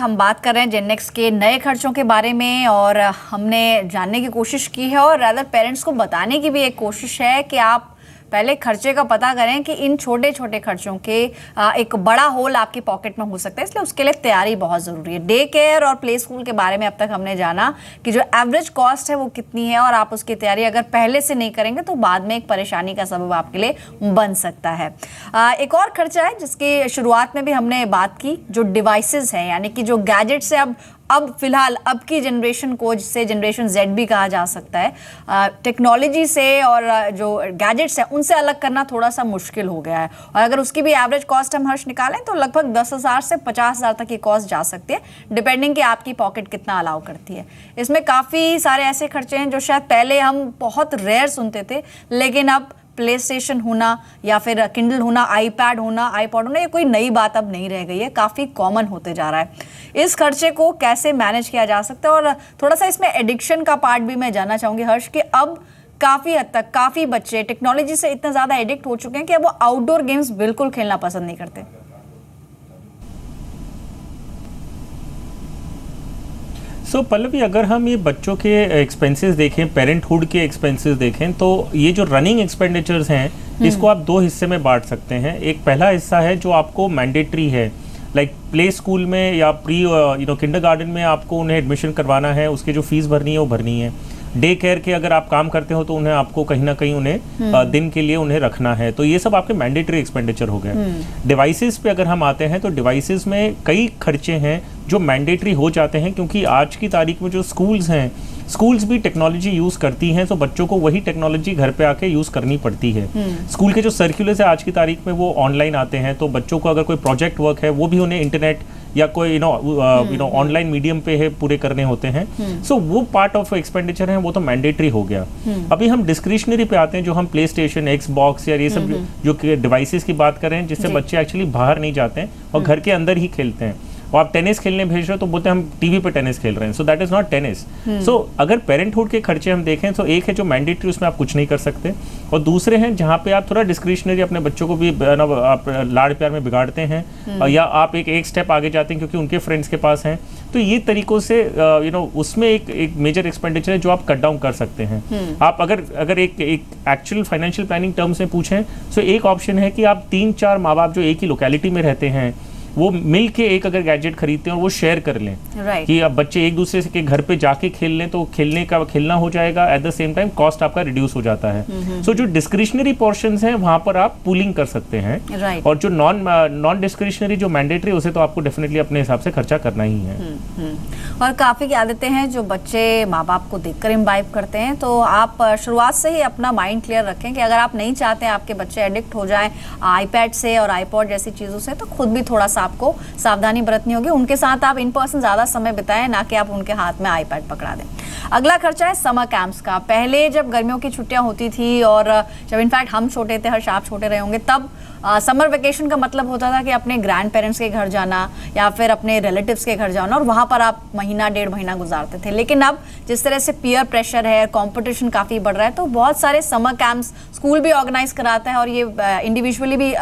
हम बात कर रहे हैं जेन नेक्स्ट के नए खर्चों के बारे में और हमने जानने की कोशिश की है और रादर पेरेंट्स को बताने की भी एक कोशिश है कि आप पहले खर्चे का पता करें कि इन छोटे छोटे खर्चों के एक बड़ा होल आपकी पॉकेट में हो सकता है, इसलिए उसके लिए तैयारी बहुत ज़रूरी है। डे केयर और प्ले स्कूल के बारे में अब तक हमने जाना कि जो एवरेज कॉस्ट है वो कितनी है और आप उसकी तैयारी अगर पहले से नहीं करेंगे तो बाद में एक परेशानी का सबब आपके लिए बन सकता है। एक और खर्चा है जिसकी शुरुआत में भी हमने बात की, जो डिवाइसेस हैं, यानी कि जो गैजेट्स है अब फिलहाल अब की जनरेशन को, जिसे जनरेशन जेड भी कहा जा सकता है, टेक्नोलॉजी से और जो गैजेट्स हैं उनसे अलग करना थोड़ा सा मुश्किल हो गया है। और अगर उसकी भी एवरेज कॉस्ट हम हर्ष निकालें तो लगभग 10,000 से 50,000 तक की कॉस्ट जा सकती है, डिपेंडिंग कि आपकी पॉकेट कितना अलाउ करती है। इसमें काफ़ी सारे ऐसे खर्चे हैं जो शायद पहले हम बहुत रेयर सुनते थे, लेकिन अब प्ले स्टेशन होना या फिर किंडल होना, आईपैड होना, आईपॉड होना, ये कोई नई बात अब नहीं रह गई है, काफ़ी कॉमन होते जा रहा है। इस खर्चे को कैसे मैनेज किया जा सकता है और थोड़ा सा इसमें एडिक्शन का पार्ट भी मैं जानना चाहूँगी हर्ष, कि अब काफ़ी हद तक काफ़ी बच्चे टेक्नोलॉजी से इतना ज़्यादा एडिक्ट हो चुके हैं कि अब वो आउटडोर गेम्स बिल्कुल खेलना पसंद नहीं करते। पल्लवी, अगर हम ये बच्चों के एक्सपेंसेस देखें, पेरेंटहुड के एक्सपेंसेस देखें, तो ये जो रनिंग एक्सपेंडिचर्स हैं इसको आप दो हिस्से में बांट सकते हैं। एक पहला हिस्सा है जो आपको मैंडेटरी है, लाइक प्ले स्कूल में या प्री किंडरगार्टन में आपको उन्हें एडमिशन करवाना है, उसकी जो फीस भरनी है वो भरनी है। डे केयर के अगर आप काम करते हो तो उन्हें आपको कहीं ना कहीं उन्हें दिन के लिए उन्हें रखना है, तो ये सब आपके मैंडेटरी एक्सपेंडिचर हो गए। डिवाइसेस पे अगर हम आते हैं तो डिवाइसेस में कई खर्चे हैं जो मैंडेटरी हो जाते हैं, क्योंकि आज की तारीख में जो स्कूल्स हैं, स्कूल्स भी टेक्नोलॉजी यूज़ करती हैं, तो बच्चों को वही टेक्नोलॉजी घर पे आके यूज़ करनी पड़ती है। स्कूल के जो सर्कुलर्स है आज की तारीख में वो ऑनलाइन आते हैं, तो बच्चों को अगर कोई प्रोजेक्ट वर्क है वो भी उन्हें इंटरनेट या कोई ऑनलाइन मीडियम पे है पूरे करने होते हैं। सो वो पार्ट ऑफ एक्सपेंडिचर है, वो तो मैंडेटरी हो गया। अभी हम डिस्क्रिशनरी पे आते हैं, जो हम प्ले स्टेशन, एक्सबॉक्स या ये सब जो डिवाइसेस की बात कर रहे हैं, जिससे बच्चे एक्चुअली बाहर नहीं जाते हैं और घर के अंदर ही खेलते हैं। और आप टेनिस खेलने भेज रहे हो तो बोलते हैं हम टीवी पे टेनिस खेल रहे हैं, so that is not tennis. So अगर पेरेंटहुड के खर्चे हम देखें तो एक है जो मैंडेटरी, उसमें आप कुछ नहीं कर सकते, और दूसरे हैं जहाँ पे आप थोड़ा डिस्क्रिशनरी अपने बच्चों को भी आप लाड़ प्यार में बिगाड़ते हैं, या आप एक स्टेप आगे जाते हैं क्योंकि उनके फ्रेंड्स के पास हैं। तो ये तरीकों से उसमें एक मेजर एक्सपेंडिचर है जो आप कट डाउन कर सकते हैं। आप अगर एक एक्चुअल फाइनेंशियल प्लानिंग टर्म्स में पूछें तो एक ऑप्शन है कि आप 3-4 माँ बाप जो एक ही लोकेलिटी में रहते हैं वो मिल के एक अगर गैजेट खरीदते हैं और वो शेयर कर लें, कि अब बच्चे एक दूसरे के घर पे जाके खेल लें तो खेलना हो जाएगा, at the same time cost आपका रिड्यूस हो जाता है। सो जो डिस्क्रिशनरी पोर्शंस हैं वहां पर आप पूलिंग कर सकते हैं, और जो नॉन डिस्क्रिशनरी जो मैंडेटरी, उसे तो आपको डेफिनेटली अपने हिसाब से खर्चा करना ही है। और काफ़ी आदतें हैं जो बच्चे माँ बाप को देखकर इम्बाइब करते हैं, तो आप शुरुआत से ही अपना माइंड क्लियर रखें कि अगर आप नहीं चाहते आपके बच्चे एडिक्ट हो जाएं आईपैड से और आईपॉड जैसी चीज़ों से, तो खुद भी थोड़ा सा आपको सावधानी बरतनी होगी। उनके साथ आप इन पर्सन ज़्यादा समय बिताएं, ना कि आप उनके हाथ में आईपैड पकड़ा दें। अगला खर्चा है समर कैंप्स का। पहले जब गर्मियों की छुट्टियां होती थी और जब इनफैक्ट हम छोटे थे, हर्ष आप छोटे रहे होंगे, तब समर वेकेशन का मतलब होता था कि अपने ग्रैंड पेरेंट्स के घर जाना या फिर अपने रिलेटिव्स के घर जाना, और वहाँ पर आप महीना 1.5 महीना गुजारते थे। लेकिन अब जिस तरह से पीयर प्रेशर है, कंपटीशन काफ़ी बढ़ रहा है, तो बहुत सारे समर कैंप्स स्कूल भी ऑर्गेनाइज कराता है और ये इंडिविजुअली भी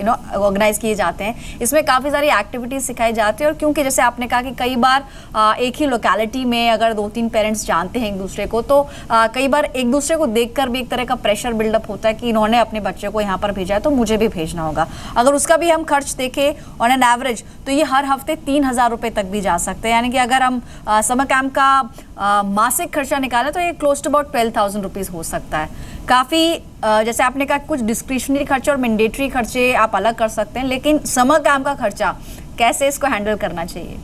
ऑर्गेनाइज किए जाते हैं। इसमें काफ़ी सारी एक्टिविटीज़ सिखाई जाती है, और क्योंकि जैसे आपने कहा कि कई बार एक ही लोकेलिटी में अगर 2-3 पेरेंट्स जानते हैं एक दूसरे को, तो कई बार एक दूसरे को देखकर भी एक तरह का प्रेशर बिल्डअप होता है कि इन्होंने अपने बच्चे को यहाँ पर भेजा है तो मुझे भी भेजना होगा। अगर उसका भी हम खर्च देखें ऑन एन एवरेज तो ये हर हफ्ते 3,000 रुपये तक भी जा सकते हैं, यानी कि अगर हम समर कैंप का मासिक खर्चा निकालें तो ये क्लोज टू अबाउट 12,000 रुपीज़ हो सकता है। काफ़ी जैसे आपने कहा कुछ डिस्क्रिशनरी खर्चे और मैंडेटरी खर्चे आप अलग कर सकते हैं, लेकिन समर कैंप का खर्चा कैसे इसको हैंडल करना चाहिए?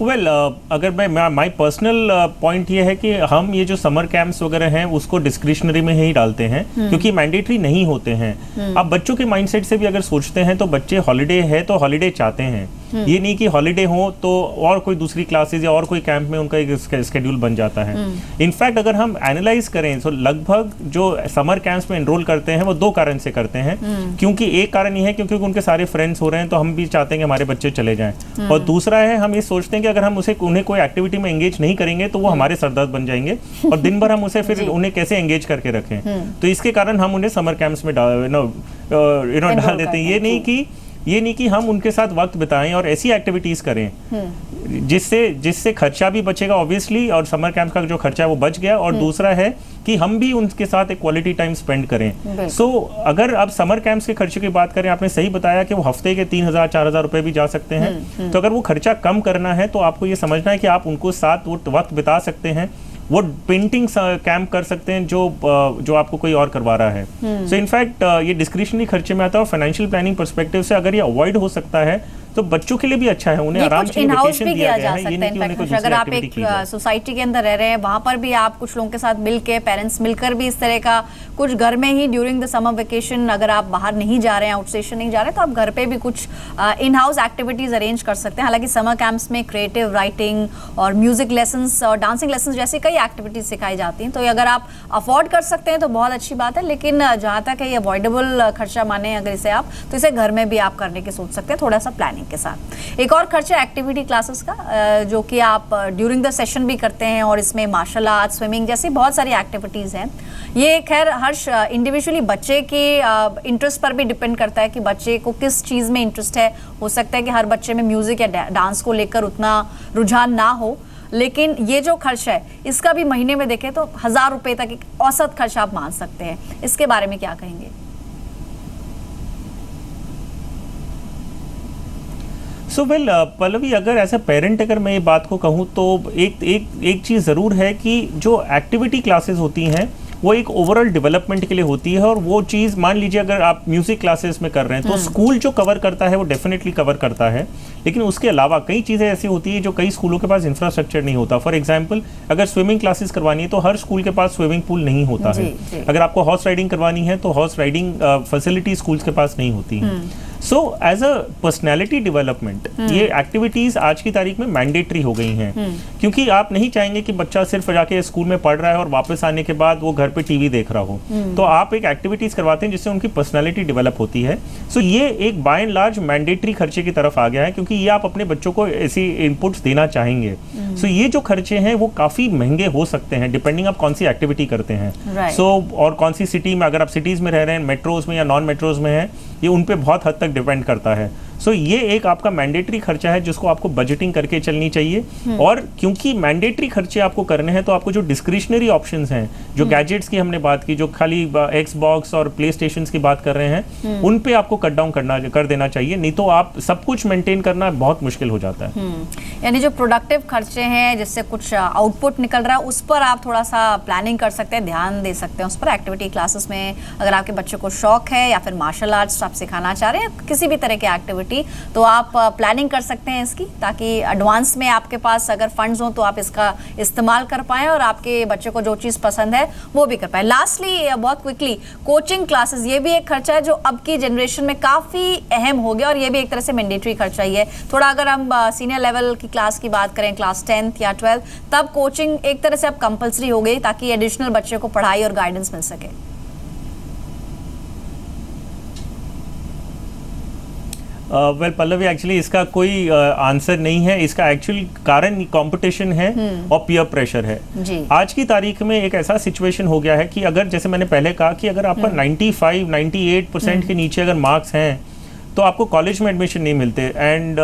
वेल, अगर माई पर्सनल पॉइंट ये है कि हम ये जो समर कैंप्स वगैरह हैं उसको डिस्क्रिशनरी में ही डालते हैं, क्योंकि मैंडेटरी नहीं होते हैं। अब बच्चों के माइंडसेट से भी अगर सोचते हैं तो बच्चे हॉलिडे है तो हॉलिडे चाहते हैं, ये नहीं कि हॉलीडे हो तो और कोई दूसरी क्लासेज या और कोई कैंप में उनका एक स्केड्यूल बन जाता है। इनफैक्ट अगर हम एनालाइज करें तो लगभग जो समर कैंप्स में एनरोल करते हैं वो 2 कारण से करते हैं। क्योंकि एक कारण ये है क्योंकि उनके सारे फ्रेंड्स हो रहे हैं तो हम भी चाहते हैं कि हमारे बच्चे चले जाएं, और दूसरा है हम ये सोचते हैं कि अगर हम उन्हें कोई एक्टिविटी में एंगेज नहीं करेंगे तो वो हमारे सरदर्द बन जाएंगे और दिन भर हम उसे फिर उन्हें कैसे एंगेज करके रखें। तो इसके कारण हम उन्हें समर कैंप्स में डाल देते हैं। ये नहीं कि हम उनके साथ वक्त बिताएं और ऐसी एक्टिविटीज करें जिससे खर्चा भी बचेगा ऑब्वियसली, और समर कैंप का जो खर्चा है वो बच गया, और दूसरा है कि हम भी उनके साथ एक क्वालिटी टाइम स्पेंड करें। सो अगर आप समर कैंप्स के खर्चे की बात करें, आपने सही बताया कि वो हफ्ते के 3,000-4,000 रुपए भी जा सकते हैं। तो अगर वो खर्चा कम करना है तो आपको ये समझना है कि आप उनको साथ वो वक्त बिता सकते हैं, वो पेंटिंग कैंप कर सकते हैं जो आपको कोई और करवा रहा है। सो इनफैक्ट ये डिस्क्रिशनरी खर्चे में आता है, और फाइनेंशियल प्लानिंग पर्सपेक्टिव से अगर ये अवॉइड हो सकता है तो बच्चों के लिए भी अच्छा है, उन्हें आराम से वेकेशन दिया गया है। ये नहीं कि उन्हें कोई अगर आप एक सोसाइटी के अंदर रह रहे हैं, वहां पर भी आप कुछ लोगों के साथ मिलके, पेरेंट्स मिलकर भी इस तरह का कुछ घर में ही ड्यूरिंग द समर वेकेशन, अगर आप बाहर नहीं जा रहे हैं, आउट स्टेशन नहीं जा रहे हैं, तो आप घर पे भी कुछ इन हाउस एक्टिविटीज अरेंज कर सकते हैं। हालांकि समर कैंप्स में क्रिएटिव राइटिंग और म्यूजिक लेसन्स और डांसिंग लेसन्स जैसी कई एक्टिविटीज सिखाई जाती हैं। तो अगर आप अफोर्ड कर सकते हैं तो बहुत अच्छी बात है, लेकिन जहाँ तक है ये अवॉइडेबल खर्चा माने अगर इसे आप, तो इसे घर में भी आप करने की सोच सकते हैं थोड़ा सा प्लानिंग के साथ। एक और खर्चा एक्टिविटी क्लासेस का, जो कि आप ड्यूरिंग द सेशन भी करते हैं, और इसमें मार्शल आर्ट, स्विमिंग जैसी बहुत सारी एक्टिविटीज़ हैं। ये खैर हर इंडिविजुअली बच्चे के इंटरेस्ट पर भी डिपेंड करता है कि बच्चे को किस चीज़ में इंटरेस्ट है। हो सकता है कि हर बच्चे में म्यूज़िक या डांस को लेकर उतना रुझान ना हो, लेकिन ये जो खर्चा है इसका भी महीने में देखें तो 1,000 रुपये तक एक औसत खर्चा आप मान सकते हैं। इसके बारे में क्या कहेंगे? सो वेल पल्लवी, अगर एज अ पेरेंट अगर मैं ये बात को कहूँ तो एक चीज़ ज़रूर है कि जो एक्टिविटी क्लासेस होती हैं वो एक ओवरऑल डेवलपमेंट के लिए होती है, और वो चीज़ मान लीजिए अगर आप म्यूजिक क्लासेस में कर रहे हैं तो स्कूल जो कवर करता है वो डेफिनेटली कवर करता है, लेकिन उसके अलावा कई चीज़ें ऐसी होती है जो कई स्कूलों के पास इंफ्रास्ट्रक्चर नहीं होता। फॉर एग्जांपल, अगर स्विमिंग क्लासेस करवानी है तो हर स्कूल के पास स्विमिंग पूल नहीं होता है। अगर आपको हॉर्स राइडिंग करवानी है तो हॉर्स राइडिंग फैसिलिटी स्कूल्स के पास नहीं होती है। So as a personality development ये एक्टिविटीज़ आज की तारीख में मैंडेटरी हो गई हैं, क्योंकि आप नहीं चाहेंगे कि बच्चा सिर्फ जाके स्कूल में पढ़ रहा है और वापस आने के बाद वो घर पे टीवी देख रहा हो। तो आप एक एक्टिविटीज़ करवाते हैं जिससे उनकी पर्सनैलिटी डेवलप होती है। सो ये एक बाय एंड लार्ज मैंडेटरी खर्चे की तरफ आ गया है, क्योंकि ये आप अपने बच्चों को ऐसी इनपुट्स देना चाहेंगे। सो ये जो खर्चे हैं वो काफ़ी महंगे हो सकते हैं डिपेंडिंग आप कौन सी एक्टिविटी करते हैं। सो और कौन सी सिटी में, अगर आप सिटीज़ में रह रहे हैं, मेट्रोज में या नॉन मेट्रोज में हैं, ये उन पे बहुत हद तक डिपेंड करता है। सो ये एक आपका मैंडेटरी खर्चा है जिसको आपको बजटिंग करके चलनी चाहिए। और क्योंकि मैंडेटरी खर्चे आपको करने हैं तो आपको जो डिस्क्रिशनरी ऑप्शंस हैं, जो गैजेट्स की हमने बात की, जो खाली एक्सबॉक्स और प्ले स्टेशन की बात कर रहे हैं, उन पे आपको कट डाउन कर देना चाहिए, नहीं तो आप सब कुछ मेंटेन करना बहुत मुश्किल हो जाता है। यानी जो प्रोडक्टिव खर्चे हैं जिससे कुछ आउटपुट निकल रहा है उस पर आप थोड़ा सा प्लानिंग कर सकते हैं, ध्यान दे सकते हैं उस पर। एक्टिविटी क्लासेस में अगर आपके बच्चे को शौक है या फिर मार्शल आर्ट्स आप सिखाना चाह रहे हैं, किसी भी तरह की एक्टिविटी, तो आप प्लानिंग कर सकते हैं इसकी, ताकि एडवांस में आपके पास अगर फंड्स हो तो आप इसका इस्तेमाल कर पाएं और आपके बच्चे को जो चीज़ पसंद है वो भी कर पाएं। लास्टली बहुत क्विकली, कोचिंग क्लासेस, ये भी एक खर्चा है जो अब की जनरेशन में काफ़ी अहम हो गया, और ये भी एक तरह से मैंडेटरी खर्चा ही है। थोड़ा अगर हम सीनियर लेवल की क्लास की बात करें, क्लास 10th या 12th, तब कोचिंग एक तरह से अब कंपल्सरी हो गई ताकि एडिशनल बच्चे को पढ़ाई और गाइडेंस मिल सके। वेल पल्लवी, एक्चुअली इसका कोई आंसर नहीं है। इसका एक्चुअल कारण कंपटीशन है और पीयर प्रेशर है। आज की तारीख में एक ऐसा सिचुएशन हो गया है कि अगर, जैसे मैंने पहले कहा, कि अगर आपका 95-98% के नीचे अगर मार्क्स हैं तो आपको कॉलेज में एडमिशन नहीं मिलते। एंड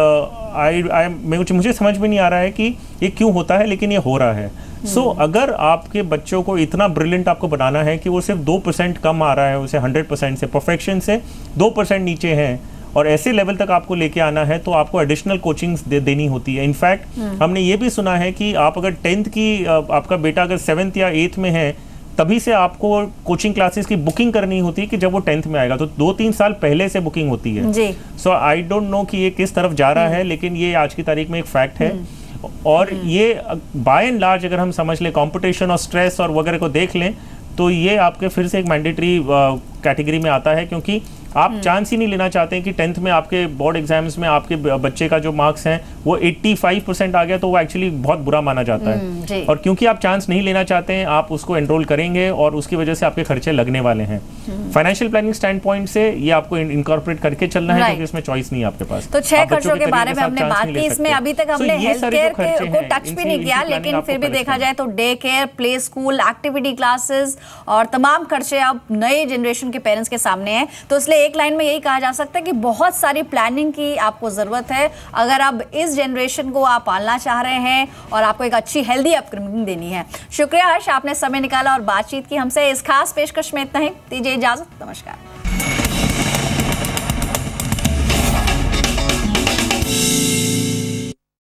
मुझे समझ में नहीं आ रहा है कि ये क्यों होता है, लेकिन ये हो रहा है। सो अगर आपके बच्चों को इतना ब्रिलियंट आपको बनाना है कि वो सिर्फ 2% कम आ रहा है उसे 100% से, परफेक्शन से 2% नीचे है, और ऐसे लेवल तक आपको लेके आना है, तो आपको एडिशनल कोचिंग्स देनी होती है। इनफैक्ट हमने ये भी सुना है कि आप अगर 10th की, आपका बेटा अगर 7th या 8th में है, तभी से आपको कोचिंग क्लासेस की बुकिंग करनी होती है कि जब वो 10th में आएगा, तो 2-3 साल पहले से बुकिंग होती है। सो आई डोंट नो कि ये किस तरफ जा रहा है, लेकिन ये आज की तारीख में एक फैक्ट है। और ये बाय एंड लार्ज अगर हम समझ लें, कंपटीशन और स्ट्रेस और वगैरह को देख लें, तो ये आपके फिर से एक मैंडेटरी कैटेगरी में आता है, क्योंकि आप चांस ही नहीं लेना चाहते हैं कि 10th में आपके बोर्ड एग्जाम्स में आपके बच्चे का जो मार्क्स हैं वो 85% आ गया, तो वो एक्चुअली बहुत बुरा माना जाता है। और क्योंकि आप चांस नहीं लेना चाहते हैं, आप उसको एनरोल करेंगे और उसकी वजह से आपके खर्चे लगने वाले हैं। फाइनेंशियल प्लानिंग स्टैंड पॉइंट से ये आपको इनकॉर्पोरेट करके चलना है, क्योंकि इसमें चॉइस नहीं है आपके पास। तो 6 खर्चों के बारे में हमने बात की, इसमें अभी तक हमने हेल्थ केयर को टच भी नहीं किया, लेकिन फिर भी देखा जाए तो day care, play school, activity classes और तमाम खर्चे अब नए जनरेशन के पेरेंट्स के सामने हैं। तो इसलिए एक लाइन में यही कहा जा सकता है कि बहुत सारी प्लानिंग की आपको जरूरत है अगर अब इस जनरेशन को आप पालना चाह रहे हैं और आपको एक अच्छी हेल्दी अपब्रिंगिंग देनी है। शुक्रिया हर्ष, आपने समय निकाला और बातचीत की हमसे। इस खास पेशकश में इतना ही, दीजिए इजाजत, नमस्कार।